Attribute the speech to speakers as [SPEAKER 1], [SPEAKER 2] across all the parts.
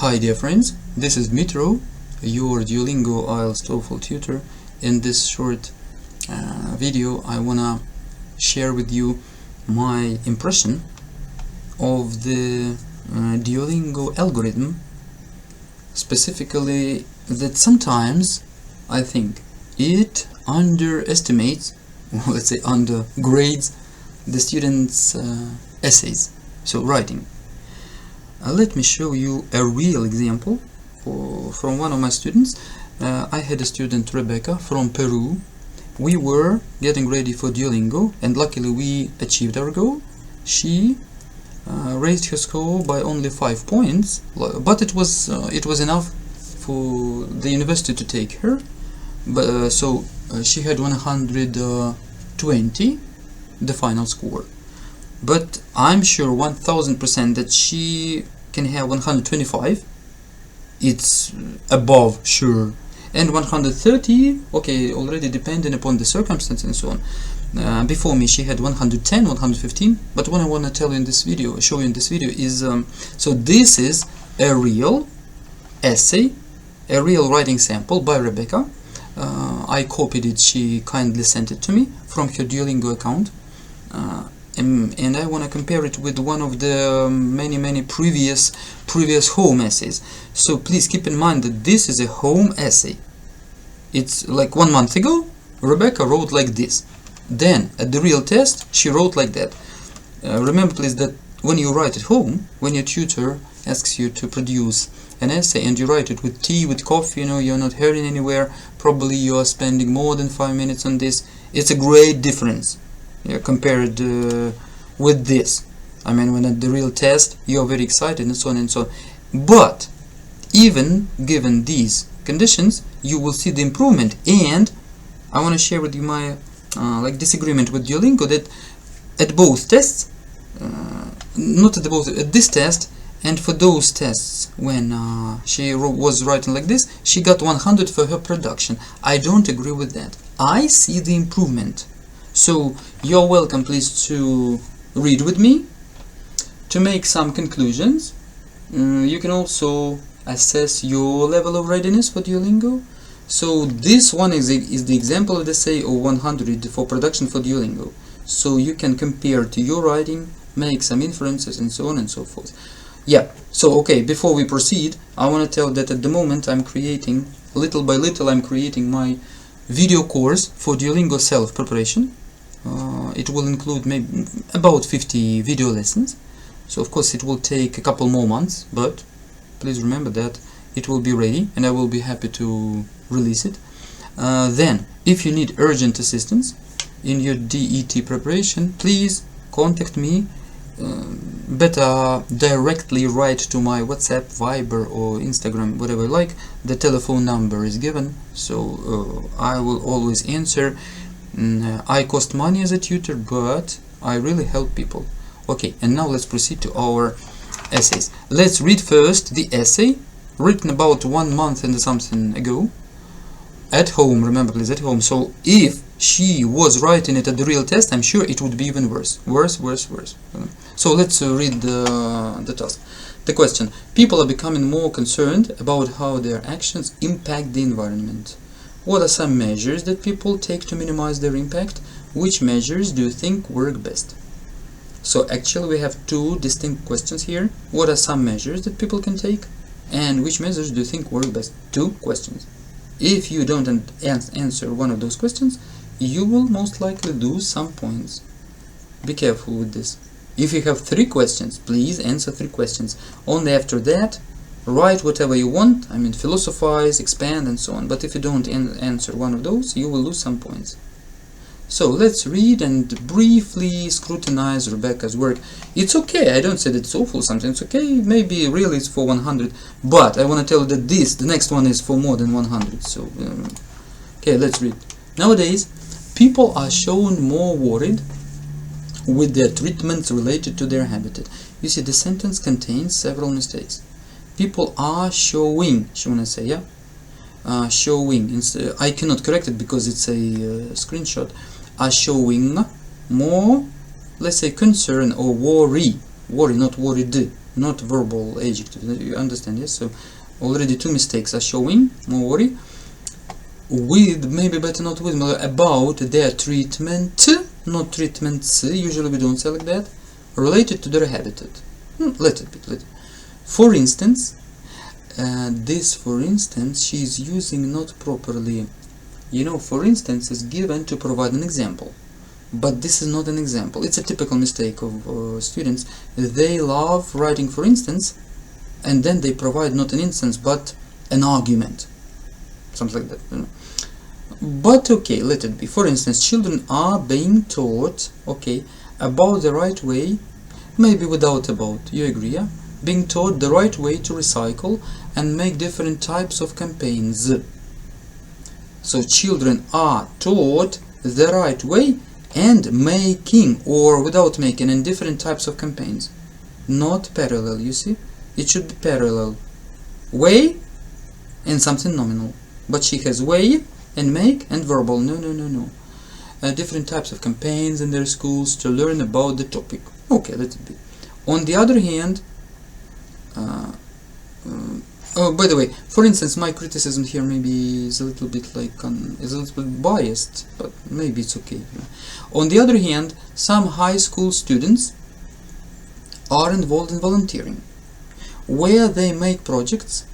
[SPEAKER 1] Hi dear friends, this is Dmitro, your Duolingo IELTS TOEFL tutor. In this short video I wanna share with you my impression of the Duolingo algorithm, specifically that sometimes I think it underestimates, let's say undergrades, the students' essays, so writing. Let me show you a real example from one of my students. I had a student, Rebecca, from Peru. We were getting ready for Duolingo and luckily we achieved our goal. She raised her score by only 5 points, but it was enough for the university to take her. But she had 120, the final score. But I'm sure 1000% that she can have 125. It's above sure. And 130, okay, already depending upon the circumstance and so on. Before me she had 110, 115. But what I want to tell you in this video, show you in this video is so this is a real essay, a real writing sample by Rebecca. I copied it, she kindly sent it to me from her Duolingo account. And I want to compare it with one of the many previous home essays. So please keep in mind that this is a home essay. It's like 1 month ago Rebecca wrote like this, then at the real test she wrote like that. Remember please that when you write at home, when your tutor asks you to produce an essay and you write it with tea, with coffee, you know, you're not hurrying anywhere, probably you are spending more than 5 minutes on this. It's a great difference. Compared with this. I mean, when at the real test you are very excited and so on and so on. But even given these conditions, you will see the improvement. And I want to share with you my disagreement with Duolingo that at both tests, not at this test and for those tests when she was writing like this, she got 100 for her production. I don't agree with that. I see the improvement. So you're welcome please to read with me to make some conclusions. You can also assess your level of readiness for Duolingo. So this one is the example of the essay of 100 for production for Duolingo. So you can compare to your writing, make some inferences and so on and so forth. Yeah, so okay, before we proceed, I want to tell that at the moment I'm creating, little by little I'm creating my video course for Duolingo self-preparation. It will include maybe about 50 video lessons. So of course it will take a couple more months, but please remember that it will be ready and I will be happy to release it. Then, if you need urgent assistance in your DET preparation, please contact me. Better directly write to my WhatsApp, Viber or Instagram, whatever you like. The telephone number is given, so I will always answer. I cost money as a tutor, but I really help people. Okay, and now let's proceed to our essays. Let's read first the essay written about 1 month and something ago at home. Remember please, at home. So if she was writing it at the real test, I'm sure it would be even worse. So let's read the task. The question: people are becoming more concerned about how their actions impact the environment. What are some measures that people take to minimize their impact? Which measures do you think work best? So actually we have two distinct questions here. What are some measures that people can take? And which measures do you think work best? Two questions. If you don't answer one of those questions, you will most likely lose some points. Be careful with this. If you have 3 questions, please answer 3 questions. Only after that, write whatever you want, I mean philosophize, expand and so on. But if you don't answer one of those, you will lose some points. So let's read and briefly scrutinize Rebecca's work. It's okay, I don't say that it's awful something, it's okay, maybe really it's for 100, but I want to tell you that the next one is for more than 100. So okay, let's read. Nowadays, people are shown more worried with their treatments related to their habitat. You see, the sentence contains several mistakes. People are showing, she wanna say, yeah? Showing, I cannot correct it because it's a screenshot. Are showing more, let's say, concern or worry, not worried, not verbal adjective. You understand? Yes. So already 2 mistakes are showing. No worry. With, maybe better not with, about their treatment, not treatments. Usually we don't say like that. Related to their habitat. Let it be. For instance, this for instance she is using not properly. You know, for instance is given to provide an example, but this is not an example. It's a typical mistake of students. They love writing for instance, and then they provide not an instance but an argument, something like that, you know. But okay, let it be. For instance, children are being taught, okay, about the right way, maybe without about, you agree, yeah? Being taught the right way to recycle and make different types of campaigns. So children are taught the right way and making, or without making, in different types of campaigns. Not parallel, you see? It should be parallel. Way and something nominal. But she has way and make and verbal. No. Different types of campaigns in their schools to learn about the topic. Okay, let it be. On the other hand, oh, by the way, for instance, my criticism here maybe is a little bit like is a little bit biased, but maybe it's okay. On the other hand, some high school students are involved in volunteering, where they make projects,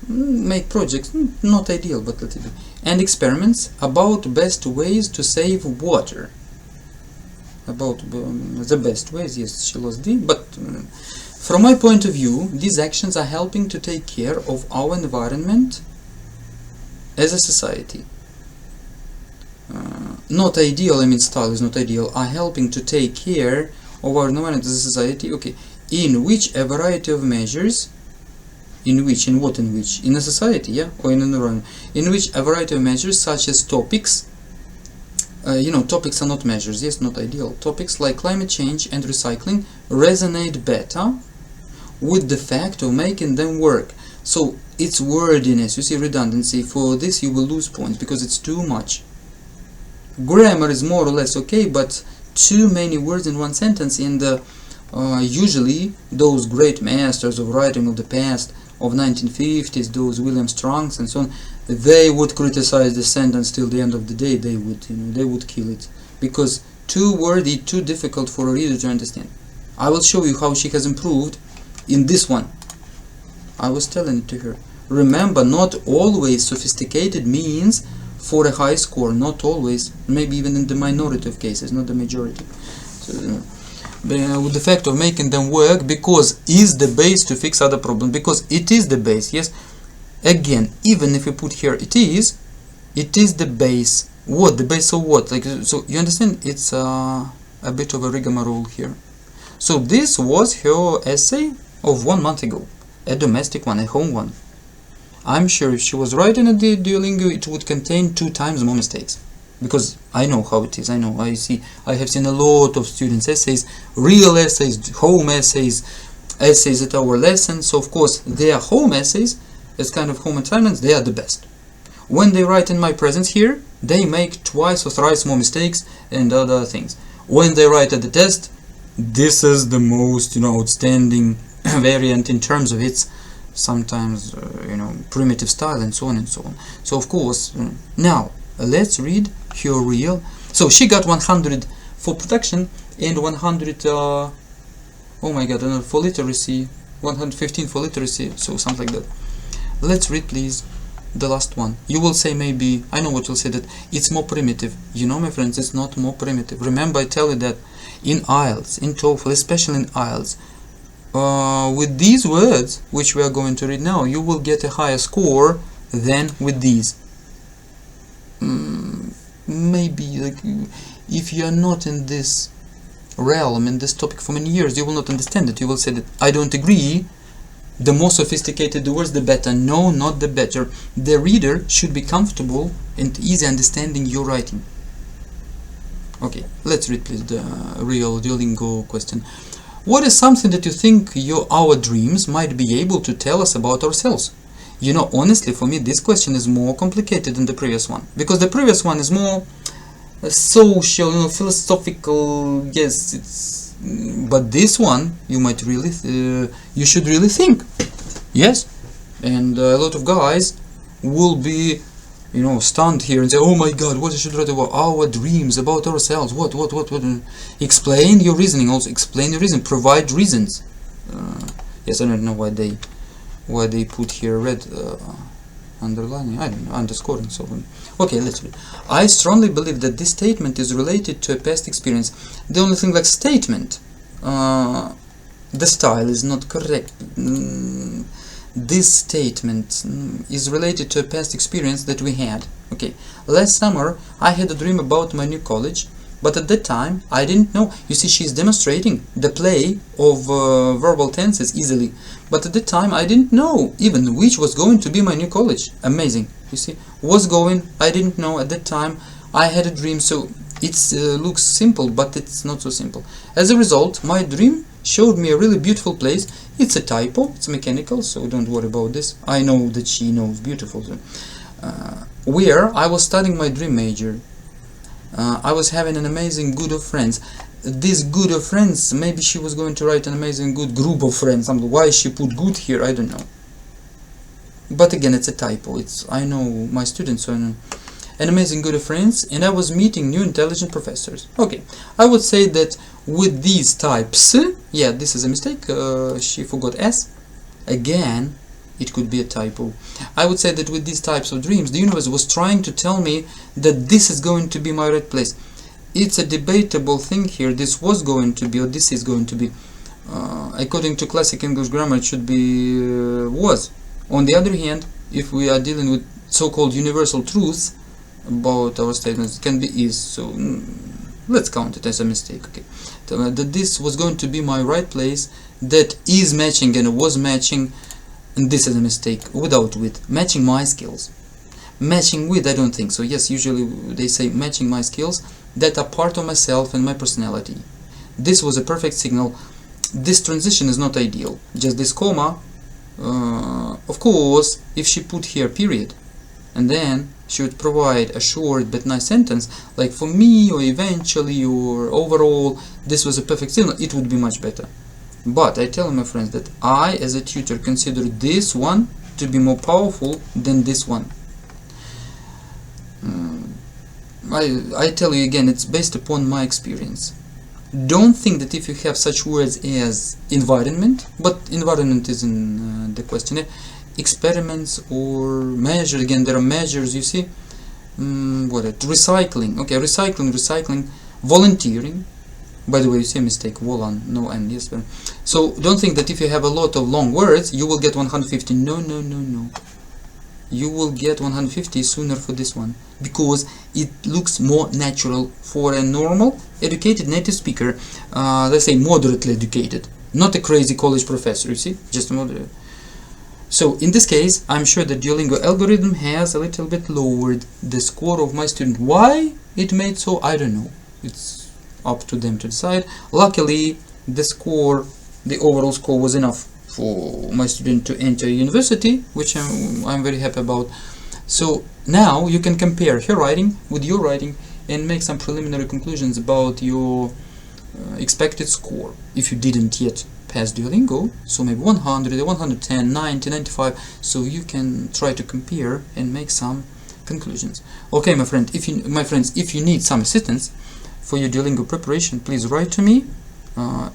[SPEAKER 1] not ideal, but let it be, and experiments about best ways to save water. About the best ways, yes, she lost D, but from my point of view, these actions are helping to take care of our environment as a society. Not ideal, I mean style is not ideal, are helping to take care of our environment as a society, okay, in which a variety of measures, in a society, yeah, or in an environment, in which a variety of measures such as topics, topics are not measures, yes, not ideal, topics like climate change and recycling resonate better with the fact of making them work. So it's wordiness, you see, redundancy. For this you will lose points because it's too much. Grammar is more or less okay, but too many words in one sentence. And usually those great masters of writing of the past, of 1950s, those William Strongs and so on, they would criticize the sentence till the end of the day. They would kill it because too wordy, too difficult for a reader to understand. I will show you how she has improved in this one. I was telling it to her. Remember, not always sophisticated means for a high score. Not always. Maybe even in the minority of cases, not the majority. So, with the fact of making them work, because is the base to fix other problems. Because it is the base. Yes. Again, even if we put here it is the base. What? The base of what? Like, so you understand? It's a bit of a rigmarole here. So this was her essay of 1 month ago, a domestic one, a home one. I'm sure if she was writing at the Duolingo, it would contain 2 times more mistakes, because I know how it is. I have seen a lot of students' essays, real essays, home essays at our lessons. So of course their home essays, as kind of home assignments, they are the best. When they write in my presence here, they make 2 or 3 more mistakes and other things. When they write at the test, this is the most outstanding variant in terms of its sometimes primitive style and so on and so on. So of course, now let's read her real. So she got 100 for production and 100 oh my god, for literacy, 115 for literacy, so something like that. Let's read please the last one. You will say, maybe I know what you'll say, that it's more primitive. My friends, it's not more primitive. Remember, I tell you that in IELTS, in TOEFL, especially in IELTS, with these words which we are going to read now, you will get a higher score than with these. Maybe like if you are not in this realm, in this topic for many years, you will not understand it. You will say that I don't agree. The more sophisticated the words, the better. No, not the better. The reader should be comfortable and easy understanding your writing. Okay, let's read please the real Duolingo question. What is something that you think our dreams might be able to tell us about ourselves? Honestly, for me, this question is more complicated than the previous one, because the previous one is more social, philosophical. Yes, but this one you might really you should really think. Yes, and a lot of guys will be, you know, stunned here and say, oh my god, what I should write about our dreams, about ourselves, what. Explain your reasoning. Also explain your reason, provide reasons. Yes, I don't know why they put here red underlining, I don't know, underscoring. So okay, let's read. I strongly believe that this statement is related to a past experience. The only thing, like statement, the style is not correct. This statement is related to a past experience that we had. Okay, last summer I had a dream about my new college, but at that time I didn't know. You see, she's demonstrating the play of verbal tenses easily, but at that time I didn't know even which was going to be my new college. Amazing. You see, was going, I didn't know at that time. I had a dream, so it looks simple, but it's not so simple. As a result, my dream showed me a really beautiful place. It's a typo, it's mechanical, so don't worry about this. I know that she knows beautiful. Where I was studying my dream major. I was having an amazing group of friends. This group of friends, maybe she was going to write an amazing good group of friends. Why she put good here, I don't know. But again, it's a typo. I know my students, so I know. An amazing group of friends, and I was meeting new intelligent professors. Okay, I would say that with these types, yeah, this is a mistake. She forgot S. Again, it could be a typo. I would say that with these types of dreams, the universe was trying to tell me that this is going to be my right place. It's a debatable thing here. This was going to be, or this is going to be. According to classic English grammar, it should be was. On the other hand, if we are dealing with so-called universal truths about our statements, it can be is. So let's count it as a mistake. Okay, that this was going to be my right place. That is matching and was matching. And this is a mistake. Without with, matching my skills. Matching with, I don't think so. Yes, usually they say matching my skills that are part of myself and my personality. This was a perfect signal. This transition is not ideal. Just this comma. Of course, if she put here period, and then she would provide a short but nice sentence like for me, or eventually, or overall, this was a perfect signal, it would be much better. But I tell my friends that I, as a tutor, consider this one to be more powerful than this one. I tell you again, it's based upon my experience. Don't think that if you have such words as environment, but environment is in the questionnaire, experiments or measure, again there are measures, you see, recycling, okay, recycling, volunteering. By the way, you see a mistake, volan, no n, yes. So don't think that if you have a lot of long words, you will get 150. No. You will get 150 sooner for this one, because it looks more natural for a normal, educated native speaker, let's say moderately educated, not a crazy college professor, you see, just a moderate. So in this case, I'm sure the Duolingo algorithm has a little bit lowered the score of my student. Why it made so, I don't know. It's up to them to decide. Luckily, the score, the overall score was enough for my student to enter university, which I'm very happy about. So now you can compare her writing with your writing and make some preliminary conclusions about your expected score if you didn't yet pass Duolingo. So maybe 100, 110, 90, 95. So you can try to compare and make some conclusions. Okay, my friends, if you need some assistance for your Duolingo preparation, please write to me.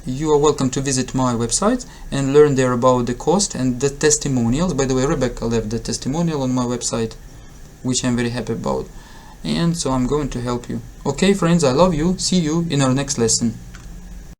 [SPEAKER 1] You are welcome to visit my website and learn there about the cost and the testimonials. By the way, Rebecca left the testimonial on my website, which I'm very happy about, and so I'm going to help you. Okay friends, I love you. See you in our next lesson.